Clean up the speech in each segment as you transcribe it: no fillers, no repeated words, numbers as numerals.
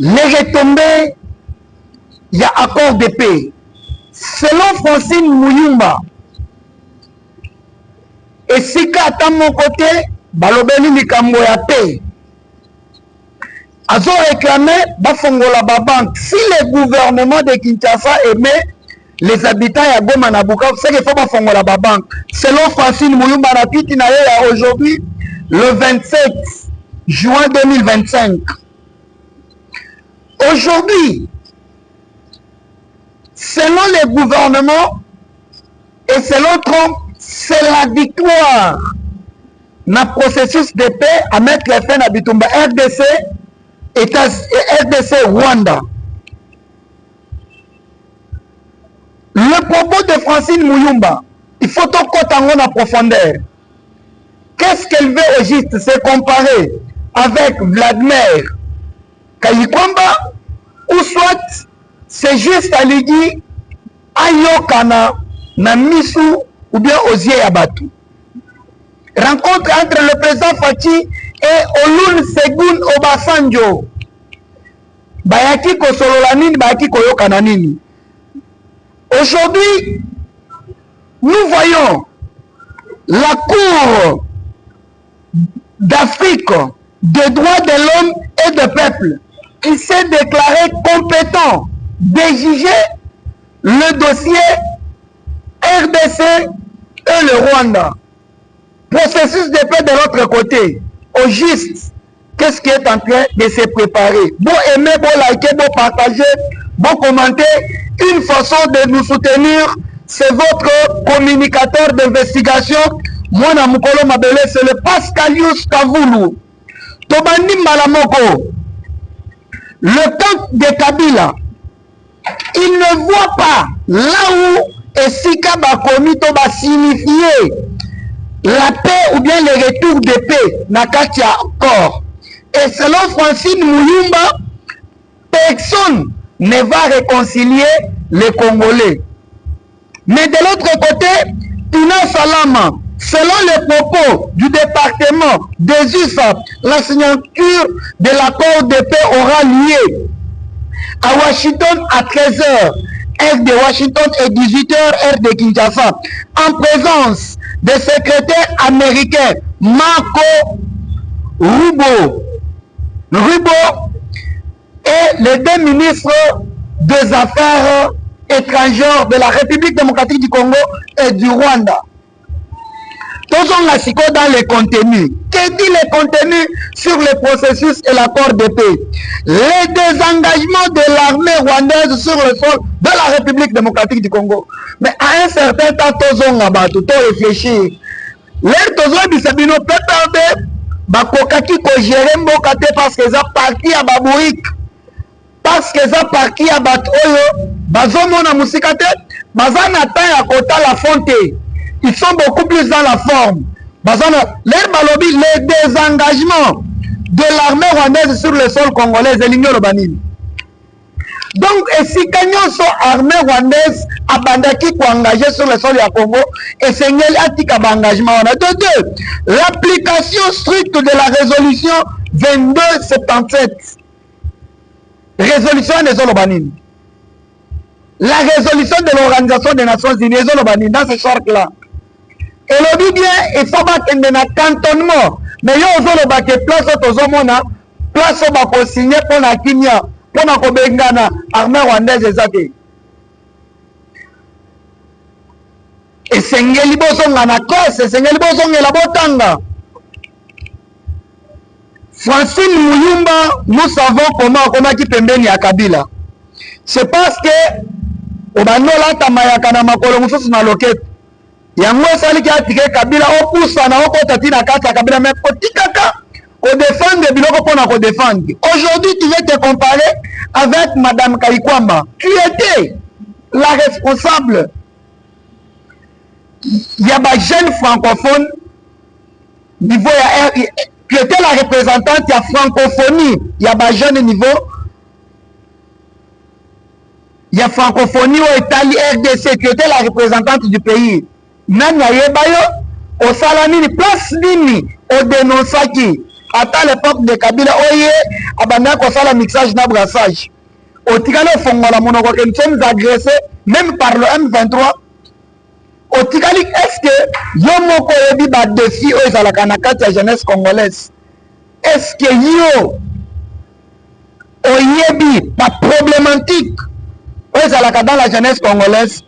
les retombées, il y a accord de paix. Selon Francine Muyumba, et si à mon côté, balobeli likambo ya paix. Azo réclamé bafongola ba banque. Si le gouvernement de Kinshasa aimait les habitants ya Goma na Bukavu, c'est qu'il faut bafongola ba banque. Selon Francine Muyumba na tweet na aujourd'hui, le 27 juin 2025. Aujourd'hui, selon le gouvernement et selon Trump, c'est la victoire dans le processus de paix à mettre les fins à Bitumba RDC et RDC Rwanda. Le propos de Francine Muyumba, il faut tout en profondeur. Qu'est-ce qu'elle veut au juste? C'est comparer avec Vladimir Kayikwamba ou soit c'est juste à lui dire Ayokana na Misu ou bien Ozie Yabatou. Rencontre entre le président Fachi et Olusegun Obasanjo. Bayaki kosolola nini, bayaki koyokana nini. Aujourd'hui, nous voyons la Cour d'Afrique des droits de l'homme et du peuple qui s'est déclaré compétent de juger le dossier RDC et le Rwanda. Processus de paix de l'autre côté. Au juste, qu'est-ce qui est en train de se préparer? Bon aimer, bon liker, bon partager, bon commenter. Une façon de nous soutenir, c'est votre communicateur d'investigation. Moi, Namukolo Mabele, c'est le Pascalius Kavoulou. Tobani Malamoko. Le camp de Kabila, il ne voit pas là où Esika Bakomito va signifier la paix ou bien le retour de paix na kati ya corps. Et selon Francine Muyumba, personne ne va réconcilier les Congolais. Mais de l'autre côté, Tina Salama, selon les propos du département des USA, la signature de l'accord de paix aura lieu à Washington à 13h, heure de Washington et 18h, heure de Kinshasa, en présence des secrétaires américains Marco Rubio et les deux ministres des Affaires étrangères de la République démocratique du Congo et du Rwanda. Tous ont la dans les contenus. Que dit les contenus sur le processus et l'accord de paix? Les désengagements de l'armée rwandaise sur le sol de la République démocratique du Congo. Mais à un certain temps, tous ont réfléchir. Les tous ont dit Sabino peut-être bakokaki ko gérer mbokate parce que ça parti à Babourik. Parce que ça parti à Batoyo, bazomona musikate, bazana ta ya kota la fonte. Ils sont beaucoup plus dans la forme. Les désengagements de l'armée rwandaise sur le sol congolais et l'Union urbaine. Donc, si Kanyon sont armée rwandaise, abandaki pour engager sur le sol du Congo, et c'est un engagement. On a de deux. L'application stricte de la résolution 2277. Résolution des Zolobanines. La résolution de l'Organisation des Nations Unies, dans ce cercle-là. Et le dit bien, il faut battre un cantonnement. Mais il y a aussi place où on signer pour la Kenya, pour la Kobengana, armée rwandaise et Zaki. Et c'est un liboson à la cause, c'est un liboson à la botanga. Francine Muyumba, nous savons comment on a qui pembeni à Kabila. C'est parce que au banola tamayaka na makolo mususu na loket. Yango sali ki atike Kabila opusa na okota tina kata Kabila mais kotikaka ko défendre biloko pona ko défendre. Aujourd'hui tu veux te comparer avec madame Kayikwamba. Tu étais la responsable. Il y a des jeunes francophones niveau qui était la représentante de la francophonie. Il y a des jeunes niveau. Il y a francophonie au Italie RDC qui était la représentante du pays. Nanya Yebayo, au Salamini, place Nini, au Dénonsaki. à l'époque de Kabila, oye, abandonné qu'on fait le mixage na brassage. Au Tigale Fongola Monoko, nous sommes agressés, même par le M23. Au Tigale, est-ce que Yomoko Ebi bat défi aux Alakanaka de la jeunesse congolaise? Est-ce que Yo Oyebi pas problématique aux Alaka dans la jeunesse congolaise?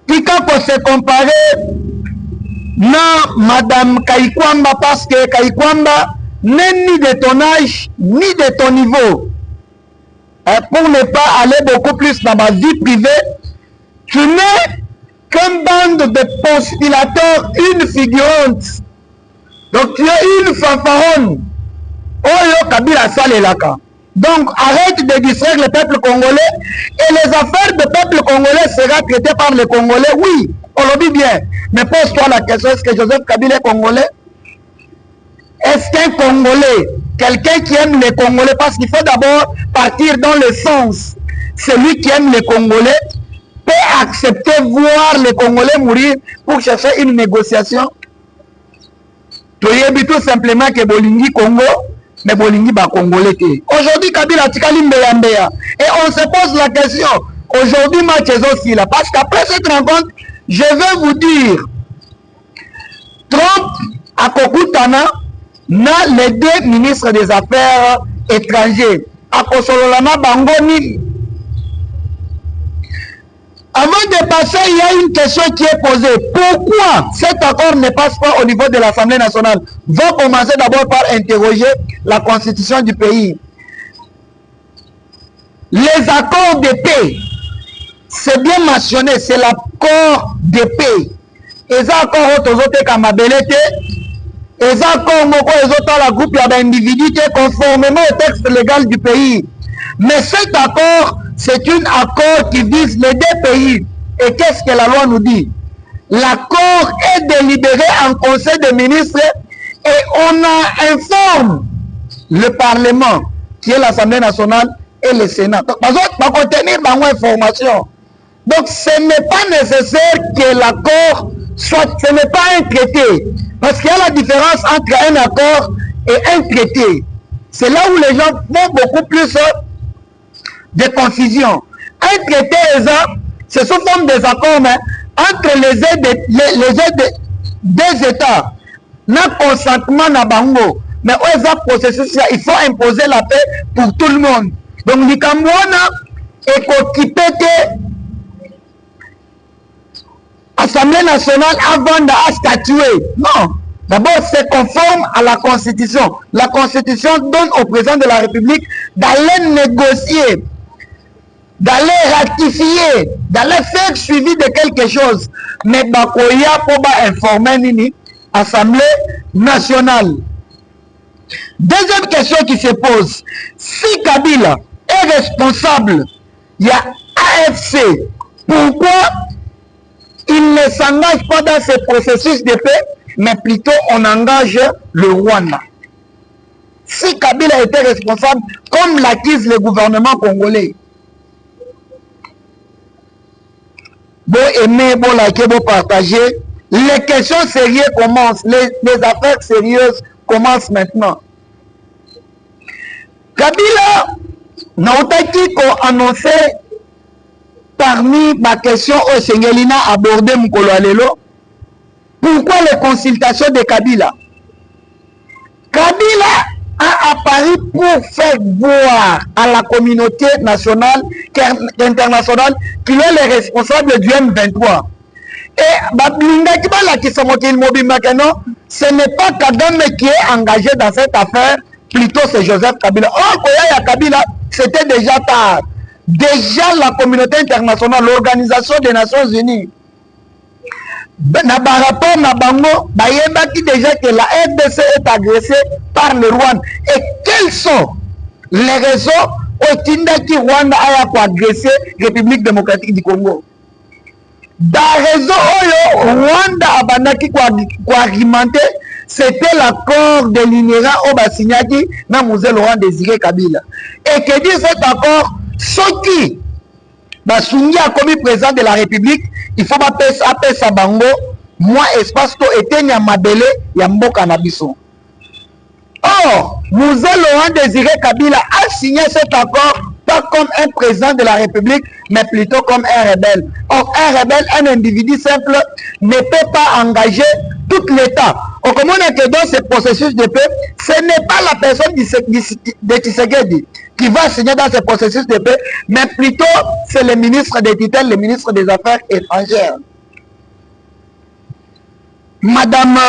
Puis quand on se compare na Madame Kaikwamba, parce que Kaikwamba n'est ni de ton âge, ni de ton niveau. Pour ne pas aller beaucoup plus dans ma vie privée, tu n'es qu'une bande de postulateurs, une figurante. Donc tu es une fanfaronne. Oyo Kabila Salelaka. Donc arrête de distraire le peuple congolais et les affaires du peuple congolais seront traitées par les Congolais. Oui, on le dit bien. Mais pose-toi la question, est-ce que Joseph Kabila est congolais? Est-ce qu'un Congolais, quelqu'un qui aime les Congolais, parce qu'il faut d'abord partir dans le sens, celui qui aime les Congolais peut accepter voir les Congolais mourir pour chercher une négociation? Tu dis tout simplement que Bolingi Congo, mais Bolingi ba Congolais. Aujourd'hui, Kabila Tikali Mbeya Mbeya. Et on se pose la question, aujourd'hui, match est aussi là. Parce qu'après cette rencontre, je vais vous dire, Trump à Kokutana, na les deux ministres des Affaires étrangères. À Kosololana Bangoni. Avant de passer, il y a une question qui est posée. Pourquoi cet accord ne passe pas au niveau de l'Assemblée nationale? Va commencer d'abord par interroger la constitution du pays. Les accords de paix, c'est bien mentionné, c'est l'accord de paix. Les accords autosotés comme Abelete, les accords autosotés la groupe d'individus conformément au texte légal du pays. Mais cet accord, c'est un accord qui vise les deux pays. Et qu'est-ce que la loi nous dit? L'accord est délibéré en conseil des ministres et on informe le Parlement, qui est l'Assemblée nationale et le Sénat. Donc, pour contenir ma information. Donc, ce n'est pas nécessaire que l'accord soit, ce n'est pas un traité. Parce qu'il y a la différence entre un accord et un traité. C'est là où les gens font beaucoup plus de confusion. Un traité, c'est sous forme des accords entre les aides des États. N'a consentement na bango. Mais où est ce processus là? Il faut imposer la paix pour tout le monde. Donc, l'Ikamouana est occupé l'Assemblée nationale avant de statuer. Non. D'abord, c'est conforme à la Constitution. La Constitution donne au président de la République d'aller négocier, d'aller ratifier, d'aller faire suivi de quelque chose. Mais Bakoya pour informer Nini, Assemblée nationale. Deuxième question qui se pose, si Kabila est responsable, il y a AFC, pourquoi il ne s'engage pas dans ce processus de paix, mais plutôt on engage le Rwanda? Si Kabila était responsable, comme l'accuse le gouvernement congolais, bon aimer, bon liker, bon partager, les questions sérieuses commencent, les affaires sérieuses commencent maintenant. Kabila n'a pas annoncé parmi ma question au Sengelina abordé Mukolo Alelo. Pourquoi les consultations de Kabila? Kabila a apparu pour faire voir à la communauté nationale, internationale, qu'il est le responsable du M23. Et ce n'est pas Kagame qui est engagé dans cette affaire, plutôt c'est Joseph Kabila. Or, Kabila, c'était déjà tard. Déjà la communauté internationale, l'Organisation des Nations Unies, dans le rapport Nabango, qui déjà que la RDC est agressée par le Rwanda. Et quels sont les raisons qui Rwanda a agressé la République démocratique du Congo? Dans la raison Rwanda a argumenté, c'était l'accord de l'INERA au Bassignaki dans Mosé Laurent Désiré Kabila. Et que dit cet accord? Ceux qui Basungi a commis président de la République, il faut appeler ça bango, moi espace to etenya mabele ya mboka na biso. Or, Mouzé Laurent Désiré Kabila a signé cet accord pas comme un président de la République, mais plutôt comme un rebelle. Or, un rebelle, un individu simple, ne peut pas engager tout l'État. On comprend que dans ce processus de paix, ce n'est pas la personne de Tshisekedi qui va signer dans ce processus de paix, mais plutôt c'est le ministre des tutelles, le ministre des Affaires étrangères. Madame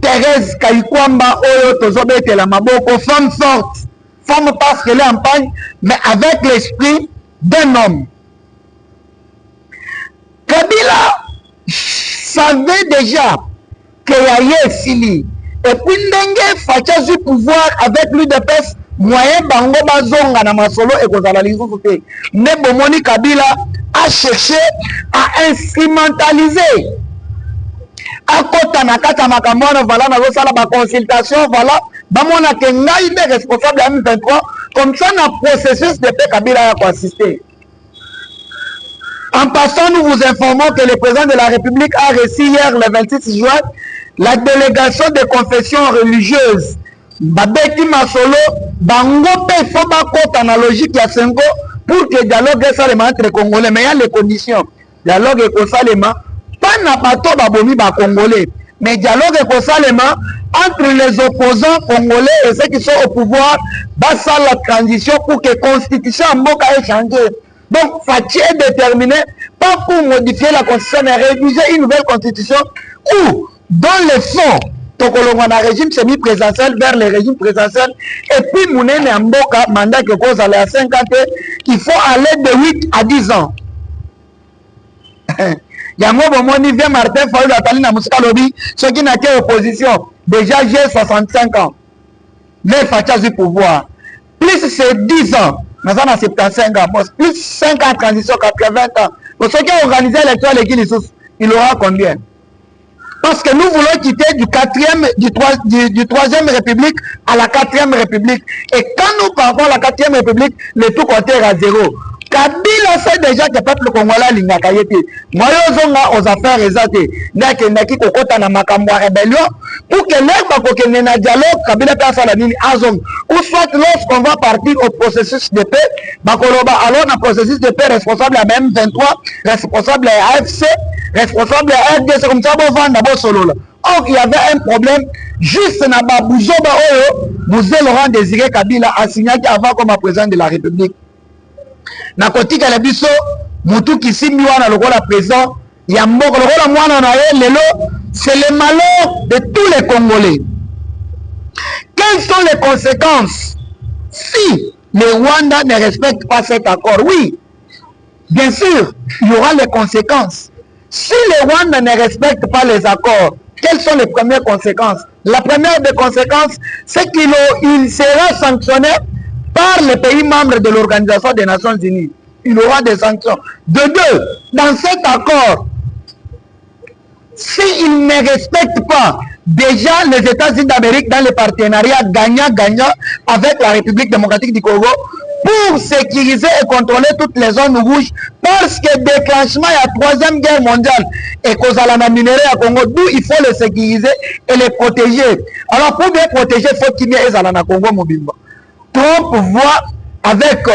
Thérèse Kayikwamba, Oyo Tozobete la Maboko, femme forte, femme parce qu'elle est en pagne, mais avec l'esprit d'un homme. Kabila savait déjà qu'il y a Sili. Et puis Ndenge Facha du pouvoir avec lui de peste, moyen Bango Bazonga na Masolo et Kozala Lizoufouté. Nebomoni Kabila a cherché à instrumentaliser. A kota na kata makamwana, voilà, na zosala ba consultation, voilà, bamona ke ngai be responsable à M23, comme ça na processus de paix Kabila a assisté. En passant, nous vous informons que le président de la République a reçu hier, le 26 juin, la délégation des confessions religieuses. Babeki Masolo, Bango pe faut ba kota na logique ya Sengo pour que le dialogue soit entre les Congolais, mais il y a les conditions. Dialogue est consalement. Pas na bato babomi ba Congolais, mais dialogue écosalement entre les opposants congolais et ceux qui sont au pouvoir, basa la transition pour que la constitution en Mboka ait changé. Donc, faut-il déterminer, pas pour modifier la constitution, mais rédiger une nouvelle constitution où, dans le fond, Tokolongwana régime semi-présidentiel vers le régime présidentiel, et puis Mounene Mboka, mandat que cause aller à 50 ans, il faut aller de 8 à 10 ans. Yango Bomoni vient Martin Fayou Atali na Moussika Lobby, ceux qui n'ont qu'à opposition, déjà j'ai 65 ans. Mais Facha du pouvoir. Plus c'est 10 ans, nous sommes à 75 ans. Plus 5 ans de transition, 80 ans. Pour ceux qui ont organisé l'élection, il aura combien? Parce que nous voulons quitter du 3e République à la 4e République. Et quand nous parlons de la 4e République, le tout compteur à zéro. Kabila sait déjà que le peuple congolais lingaka yete. Moi zonga aux affaires ezate. Naki kokota na makambo rébellion pour que l'herbe kokene na dialogue Kabila passe à la ligne azong. Ou soit lorsqu'on va partir au processus de paix, bakoloba alors na processus de paix responsable à même 23, responsable à AFC, responsable à RDC comme ça bon vendre bon solo là. Or il y avait un problème juste na Baboujoba Oyo, Mouzé Laurent Désiré Kabila a signé avant comme président de la République. Na kotika la biso mutu kisimbi wana lokola président ya mboko lokola mwana na ye lelo, c'est le malheur de tous les Congolais. Quelles sont les conséquences si le Rwanda ne respecte pas cet accord? Oui, bien sûr, il y aura les conséquences. Si le Rwanda ne respecte pas les accords, quelles sont les premières conséquences? La première des conséquences, c'est qu'il sera sanctionné par les pays membres de l'Organisation des Nations Unies. Il y aura des sanctions. De deux, dans cet accord, s'il ne respecte pas déjà les États-Unis d'Amérique dans le partenariat gagnant-gagnant avec la République démocratique du Congo pour sécuriser et contrôler toutes les zones rouges, parce que déclenchement de la 3e guerre mondiale et cause à la minerai à Congo, d'où il faut les sécuriser et les protéger. Alors pour bien protéger, il faut qu'il y ait à Congo Mobimba. Trump voit avec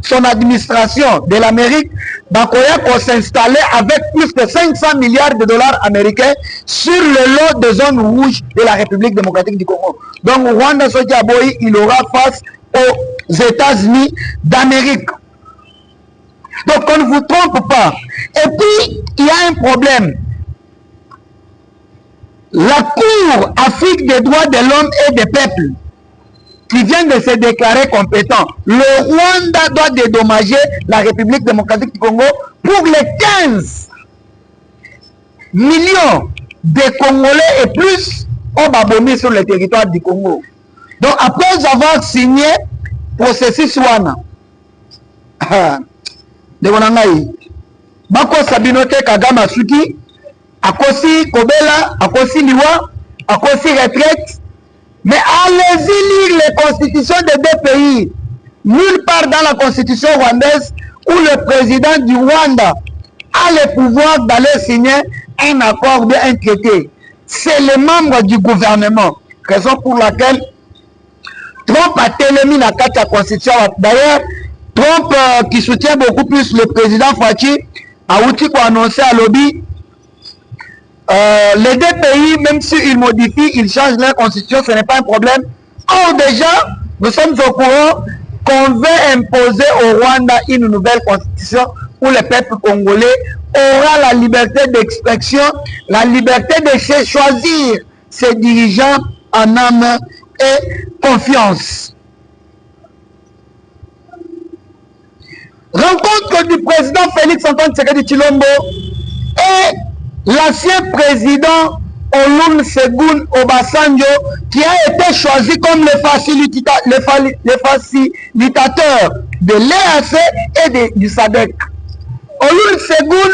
son administration de l'Amérique, Bakoya pour s'installer avec plus de 500 milliards de dollars américains sur le lot de zones rouges de la République démocratique du Congo. Donc Rwanda Sotiaboyi, il aura face aux États-Unis d'Amérique. Donc on ne vous trompe pas. Et puis, il y a un problème. La Cour Afrique des droits de l'homme et des peuples qui vient de se déclarer compétent. Le Rwanda doit dédommager la République démocratique du Congo pour les 15 millions de Congolais et plus ont babomi sur le territoire du Congo. Donc après avoir signé processus wana, de Wanangai, Bako Sabinote Kagama Suki, Akosi Kobela, Akosi Liwa, Akosi retraite. Mais allez-y lire les constitutions des deux pays. Nulle part dans la constitution rwandaise où le président du Rwanda a le pouvoir d'aller signer un accord ou un traité. C'est les membres du gouvernement. raison pour laquelle Trump a télémis dans la constitution. D'ailleurs, Trump qui soutient beaucoup plus le président Fachi a outil pour annoncer à lobby les deux pays, même s'ils modifient, ils changent leur constitution, ce n'est pas un problème. Or déjà, nous sommes au courant qu'on veut imposer au Rwanda une nouvelle constitution où le peuple congolais aura la liberté d'expression, la liberté de choisir ses dirigeants en âme et confiance. Rencontre du président Félix Antoine Tshisekedi Tshilombo et l'ancien président Olusegun Obasanjo qui a été choisi comme le facilitateur de l'EAC et du SADC. Olusegun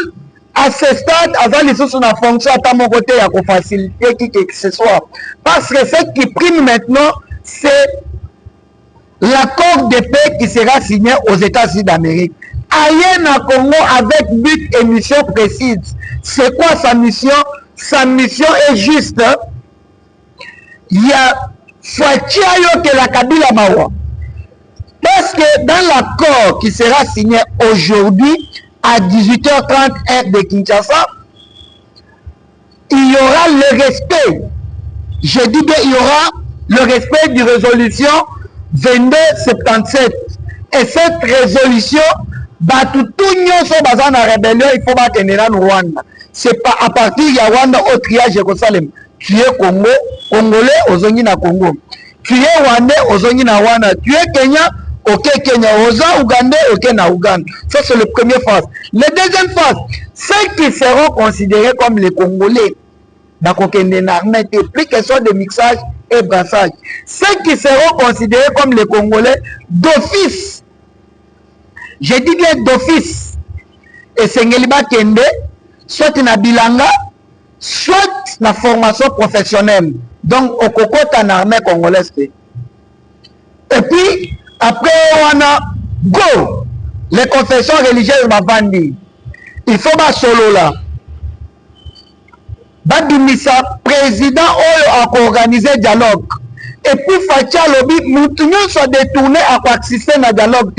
à ce stade a les sous la fonction à mon côté à faciliter qui que ce soit. Parce que ce qui prime maintenant, c'est l'accord de paix qui sera signé aux États-Unis d'Amérique. Ailleurs au Congo avec but et mission précise. C'est quoi sa mission? Sa mission est juste. Il y a Fatiayo que la Kabila Mawa. Parce que dans l'accord qui sera signé aujourd'hui à 18h30 heure de Kinshasa, il y aura le respect. Je dis qu'il y aura le respect de résolution 2277. Et cette résolution, tout la rébellion, il faut battre en Rwanda. C'est pas à partir de Rwanda au triage Jérusalem. Tu es Congo, Congolais, aux na Congo. Tu es Rwandais, aux na Rwanda. Tu es Kenya, ok Kenya. Aux Ougandais, ok na Ouganda. Ça c'est le premier phase. La deuxième phase, ceux qui seront considérés comme les Congolais, plus question de mixage et brassage. Ceux qui seront considérés comme les Congolais d'office, je dis bien d'office, et Sengeliba Kende, soit na bilanga, soit na formation professionnelle. Donc, au Koko, en armée congolaise. Et puis, après, on a go, les confessions religieuses m'a-bandi. Il faut pas solo là. Badimisa, président, a organisé dialogue. Et puis, Fatia Lobby, nous sommes détournés à participer à dialogue.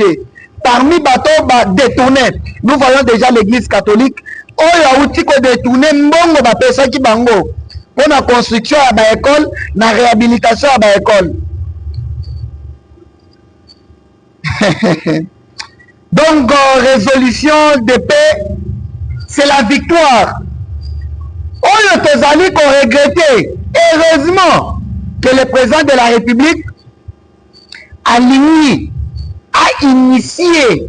Parmi les bateaux détournés, nous voyons déjà l'église catholique. On a outil détourné, mbongo ba pesa ki bango. Pour la construction à la école, la réhabilitation à la école. Donc, résolution de paix, c'est la victoire. On a regretté, heureusement, que le président de la République a initié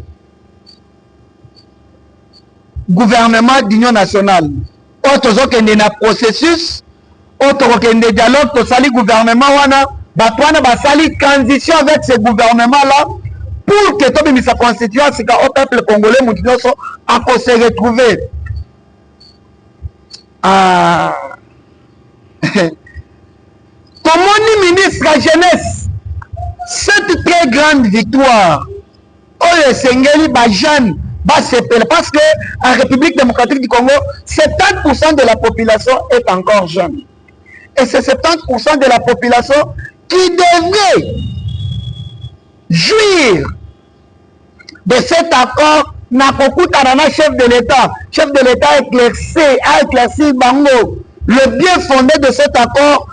le gouvernement d'union nationale. Autre processus, autre dialogue, le gouvernement, basali transition avec ce gouvernement-là pour que tout sa constitution, c'est qu'au peuple congolais, à se retrouver. Comment le ministre de la jeunesse, cette très grande victoire, parce que en République démocratique du Congo, 70% de la population est encore jeune. Et c'est 70% de la population qui devrait jouir de cet accord. N'a beaucoup de chef de l'État. Chef de l'État a éclairci Bango. Le bien fondé de cet accord,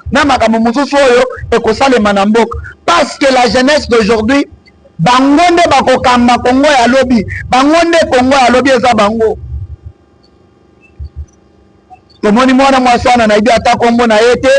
parce que la jeunesse d'aujourd'hui, Bangonde bakokamba Congo ya lobby, Bangonde Congo ya lobby eza bango. Tomoni mwana mwasana na ibi ata Congo na yete,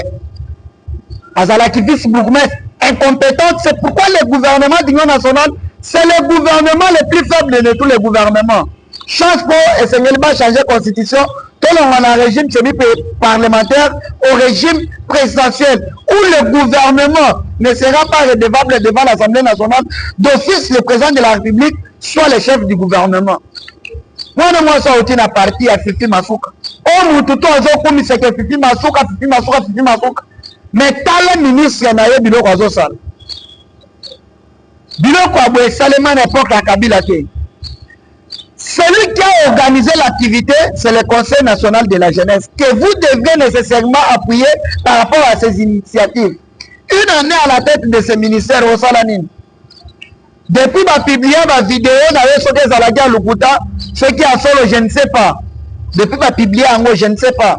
azalaki vice-bourgmestre incompétente. C'est pourquoi le gouvernement d'union nationale, c'est le gouvernement le plus faible de tous les gouvernements. Chance pour essayer de changer la constitution, tout le monde a un régime semi-parlementaire au régime présidentiel, où le gouvernement ne sera pas redevable devant l'Assemblée nationale. D'office, le président de la République soit le chef du gouvernement. Moi, je suis un parti à Fifi Masuka. Oh, mon toutou, c'est que Fifi Masuka. Mais tel ministre n'a pas de biloko azosala. Biloko abwe salema n'importe la Kabila. Celui qui a organisé l'activité, c'est le Conseil national de la jeunesse, que vous devez nécessairement appuyer par rapport à ces initiatives. une année à la tête de ce ministère au Salanine. Depuis ma publié ma vidéo, ce qui a solo, je ne sais pas. Depuis ma publié en haut, je ne sais pas.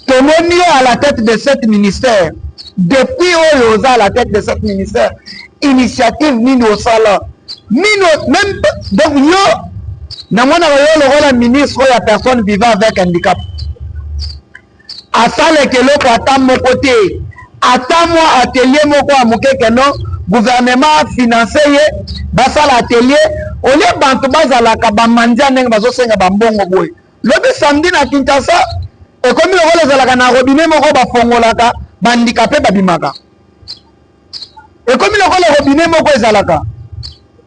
Tout le monde est à la tête de ce ministère. Depuis où à la tête de ce ministère, initiative Nino Sala. Même donc yo, na mona yo le rôle ministre ou la personne vivant avec handicap. À ça le que l'autre attend mon côté. Attends moi atelier moko amuke que non gouvernement financé basa l'atelier au lieu bantu baza la kabamandia neng bazo senga bambongo boy. Le samedi na Kinshasa et comme le rôle za la kana robinet moko ba fongolaka bandicapé babimaka. Et comme le rôle robinet moko ezalaka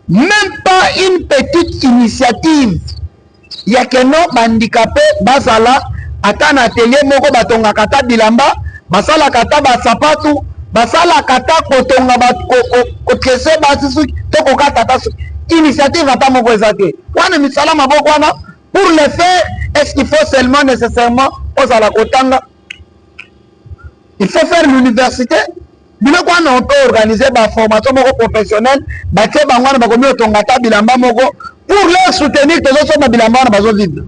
même pas une petite initiative. Il y a que non handicapé basala atana atelier moko batonga kata bilamba basala kata basapatu basala kata kotonga kotese basisu toko kata tasu initiative ata moko ezate wana misala maboko wana pour le faire est-ce qu'il faut seulement nécessairement osala kotanga il faut faire l'université. On peut organiser une formation professionnelle, pour leur soutenir que les autres bilamba vivre.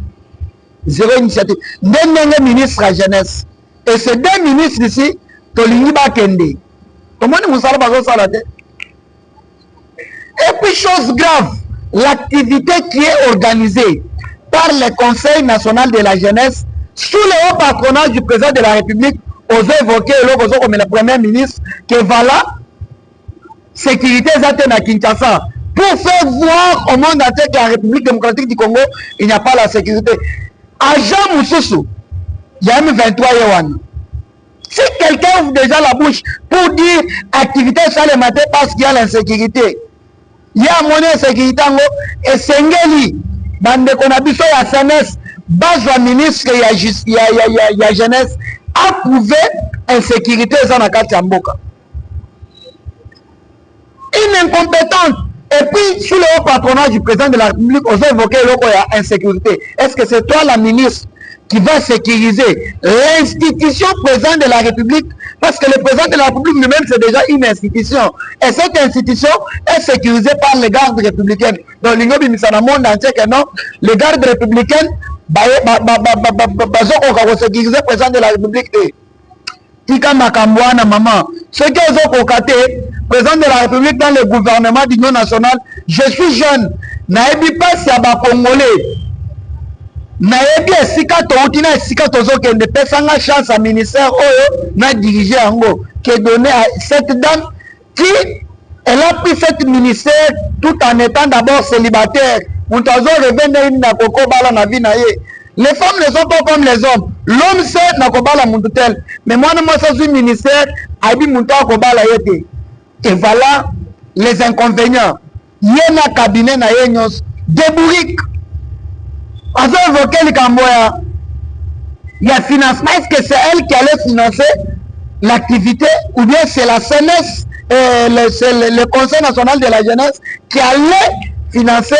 Zéro initiative. Deux ministres à jeunesse. Et ces deux ministres ici, Tolingi Bakende. Comment nous allons faire ça? Et puis, chose grave, l'activité qui est organisée par le Conseil national de la jeunesse, sous le haut patronage du président de la République, osé évoquer comme le premier ministre que voilà sécurité à Kinshasa pour faire voir au monde entier que la République démocratique du Congo il n'y a pas la sécurité. Agent Moussoussou, il y a M23 Yewan. Si quelqu'un ouvre déjà la bouche pour dire activité ça le matin parce qu'il y a l'insécurité, il y a mon insécurité et Sengeli, bande qu'on a vu sur la CNS, base du ministre il y a jeunesse. Approuver insécurité dans la carte Mboka. Une incompétente. Et puis, sous le haut patronage du président de la République, on a évoqué l'insécurité. Est-ce que c'est toi, la ministre, qui va sécuriser l'institution président de la République? Parce que le président de la République lui-même, c'est déjà une institution. Et cette institution est sécurisée par les gardes républicaines. Donc, l'Ingobi Misana monde entier que non, les gardes républicaines, sécuriser le président de la République. Tika Makambouana, maman. Ce qui est au président de la République dans le gouvernement d'Union nationale, je suis jeune. Naebi pas si aba Congolais. Naebi esika toutina esika tozoke ne pesanga chance à ministère oyo na diriger ango qui est donné à cette dame qui elle a pris cette ministère tout en étant d'abord célibataire. Les femmes ne sont pas comme les hommes. L'homme sait nakobala mundutel. Mais moi, je suis ministère, Abi Munta Kobala Yete. Et voilà les inconvénients. Il y a un cabinet na yenyos, des bourriques. On a évoqué le Camboya. Il y a financement. Est-ce que c'est elle qui allait financer l'activité ou bien c'est la CNS, le Conseil national de la jeunesse qui allait financer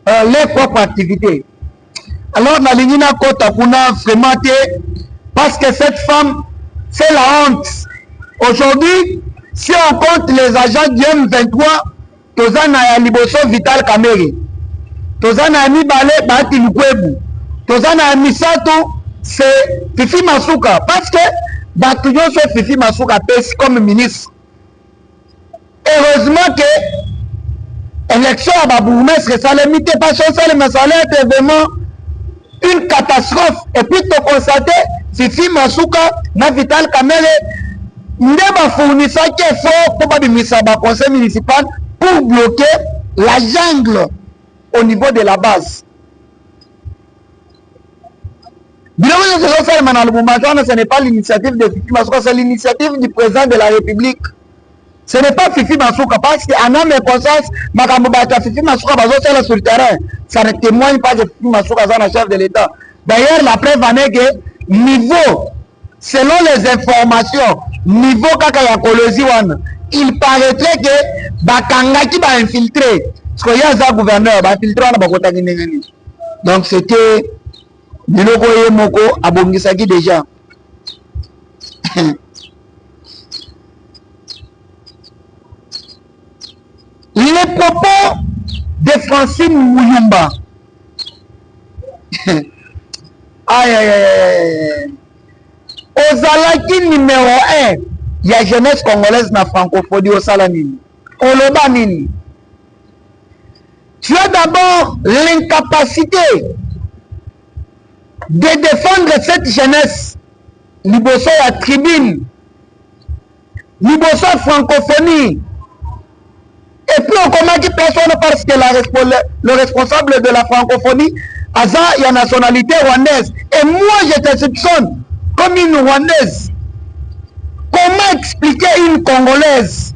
les propres activités? Alors, Nalingina Kota Kuna vraiment parce que cette femme, c'est la honte. Aujourd'hui, si on compte les agents du M23, Tozana Liboso Vital Kamere, Tozana Mibale Bati Lukwebu, Tozana Misato, c'est Fifi Masuka. Parce que Batuyo c'est Fifi Masuka pèse comme ministre. Heureusement que l'élection à Babourmestre, ça ne l'imitait pas, ça était vraiment une catastrophe. Et puis tu constates Fifi Masuka na Vital Kamere n'a fourni ça qui est fort pour le conseil municipal pour bloquer la jungle au niveau de la base. Ce n'est pas l'initiative de Fifi Masuka, c'est l'initiative du président de la République. Ce n'est pas Fifi Masuka parce qu'en âme et conscience, Fifi Masuka sur le terrain. Ça ne témoigne pas de Fifi Masuka, le chef de l'État. D'ailleurs, la preuve en est que niveau, selon les informations, niveau Kakaya Kolosi, il paraîtrait que Bakangaki va infiltrer. Parce qu'il y a un gouverneur, va infiltrer donc c'était Biloko Moko à Bongisaki déjà. Les propos de Francine Mouyumba. Aïe, aïe, aïe. Ozalaki numéro 1, il y a jeunesse congolaise na francophonie au Salamini. Oloba nini. Tu as d'abord l'incapacité de défendre cette jeunesse. Liboso ya tribune, liboso francophonie. Et puis on commence que personne parce que le responsable de la francophonie, Aza, il y a nationalité rwandaise. Et moi, je te soupçonne comme une rwandaise. Comment expliquer une congolaise?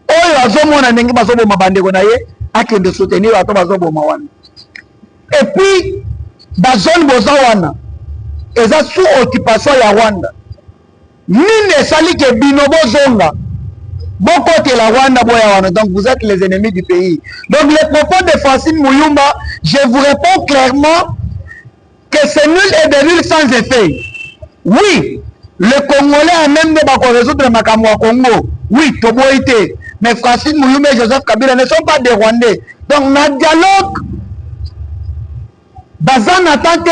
Oh, et puis, dans la zone Bozawana, et ça sous occupation ya Rwanda. Mine sali ke binobo zonga. Bon côté la Rwanda boya. Donc vous êtes les ennemis du pays. Donc les propos de Francine Mouyumba, je vous réponds clairement que c'est nul et de nul sans effet. Oui, le Congolais a même pas qu'on résoudre Makamou à Congo. Oui, Toboïté. Mais Francine Mouyumba et Joseph Kabila ne sont pas des Rwandais. Donc notre dialogue, Bazan attend que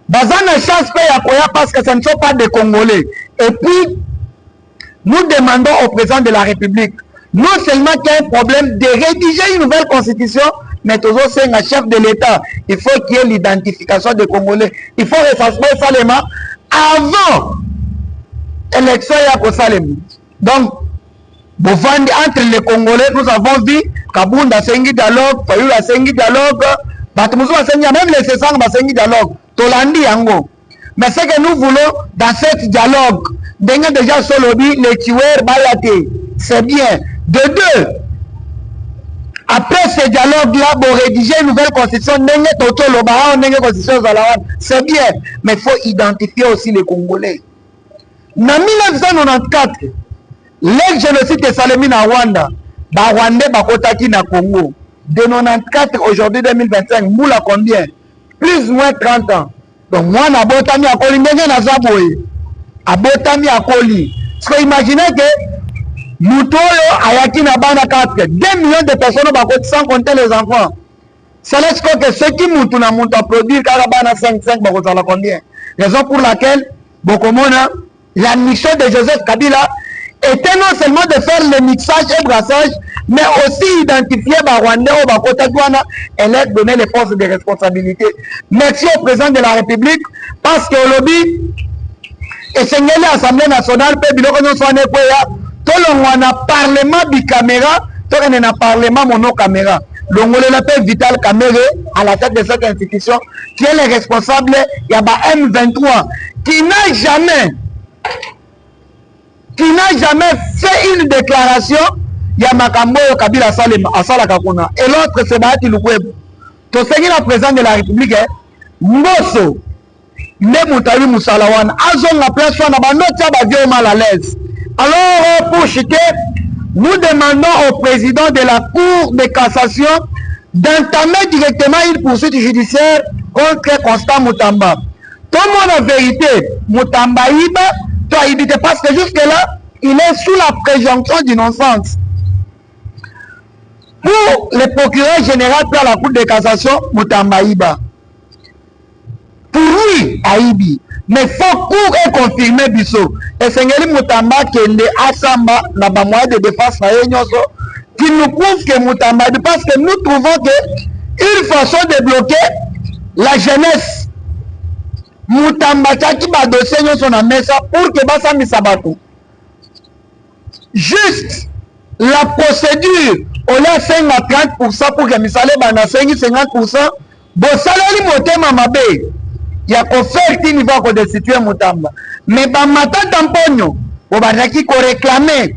Bazan a chance à Koya parce que ce ne sont pas des Congolais. Et puis, nous demandons au président de la République, non seulement qu'il y a un problème de rédiger une nouvelle constitution, mais aussi un chef de l'État. Il faut qu'il y ait l'identification des Congolais. Il faut recenser Salema avant l'élection à Salem. Donc, entre les Congolais, nous avons vu Kabunda Sengi dialogue, Fayula Sengi dialogue, Batumuzu Sengi, même les Sessang Sengi dialogue, Tolandi Yango. Mais ce que nous voulons dans ce dialogue, déjà Solobi, les tueurs, Bayate, c'est bien. De deux, après ce dialogue-là, pour rédiger une nouvelle constitution, c'est bien. Mais il faut identifier aussi les Congolais. En 1994, l'ex-génocide de Salemine à Rwanda, Rwandais Bakotaki na Congo. De 1994, aujourd'hui 2025, moula combien? Plus ou moins 30 ans. Donc moi, na botami à Koli, na Zaboye. A botami à Koli. Parce que imaginez que Moutoyo ayaki na bana 4, 2 millions de personnes bakoti sans compter les enfants. C'est là que ceux qui moutou na moutou à produire karabana 5 bakoti à la combien? Raison pour laquelle, Bokomona, la mission de Joseph Kabila était non seulement de faire le mixage et brassage, mais aussi identifier Rwandais ou Bakotagwana et leur donner les forces de responsabilité. Merci au président de la République, parce que le lobby, et c'est l'Assemblée nationale, tout le monde a parlement bicaméra, tout le monde a parlement monocaméra. Le monde l'appelle Vital Kamere à la tête de cette institution, qui est le responsable, il y a M23, qui n'a jamais fait une déclaration. Il y a Makambo Kabila Salem à Salakakuna. Et l'autre, c'est Bahati Lukweb. Tu sais que la présidente de la République, Mbosso, Nemoutaï Moussalawan, Azon la place, on a bien mal à l'aise. Alors, pour chuter, nous demandons au président de la Cour de cassation d'entamer directement une poursuite judiciaire contre Constant Moutamba. Tout le monde en vérité, Moutamba Iba, tu as évité parce que jusque-là, il est sous la présomption d'innocence. Pour le procureur général de la Cour de cassation, Moutamba Iba. Pour lui, Aïbi. Mais il faut cour et confirmer Bissot. Et c'est Moutamba qui est Assamba, dans le moyen de défense, qui nous prouve que Moutamba, parce que nous trouvons qu'une façon de bloquer la jeunesse, Moutamba qui va dossier son amesa pour que Bassa Misabato. Juste la procédure, on a 5 à 30% pour que Misale Bana 50%. Bon, salari motema mabe. Il y a qu'on fait qu'il va qu'on destituer Moutamba. Mais bah matin tamponyo, on va dire qu'il faut réclamer.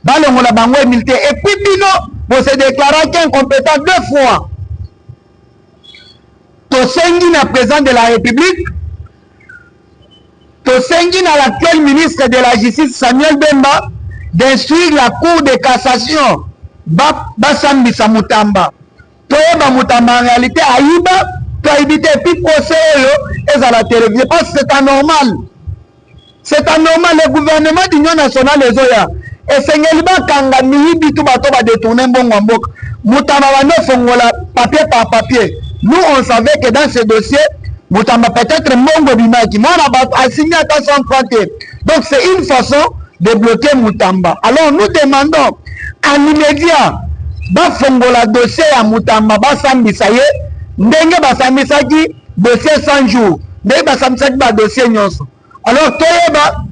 Bah le moula bango militaire. Et puis bino, on s'est déclaré incompétent 2 fois. Tosengi na président de la République, Tosengi na l'actuel ministre de la Justice Samuel Bemba d'instruire la Cour de cassation Bassambisa Moutamba. Toyeba Moutamba en réalité Aïba, tu as évité puis procès et à la télévision parce que c'est anormal. C'est anormal. Le gouvernement d'Union nationale les Oya esengeli bakanga miyibi tu bato badetourne mbongo ya mboka Mutamba banofongola papier par papier. Nous on savait que dans ce dossier Mutamba peut-être mbongo bimaki mwana a signé à 100 francs. Donc c'est une façon de bloquer Mutamba. Alors nous demandons en immédiat bafongola dossier ya Mutamba basambisa ye ndenge basambisaki dossier 100 jours ndenge basambisaki ba dossier nyonso. Alors toyeba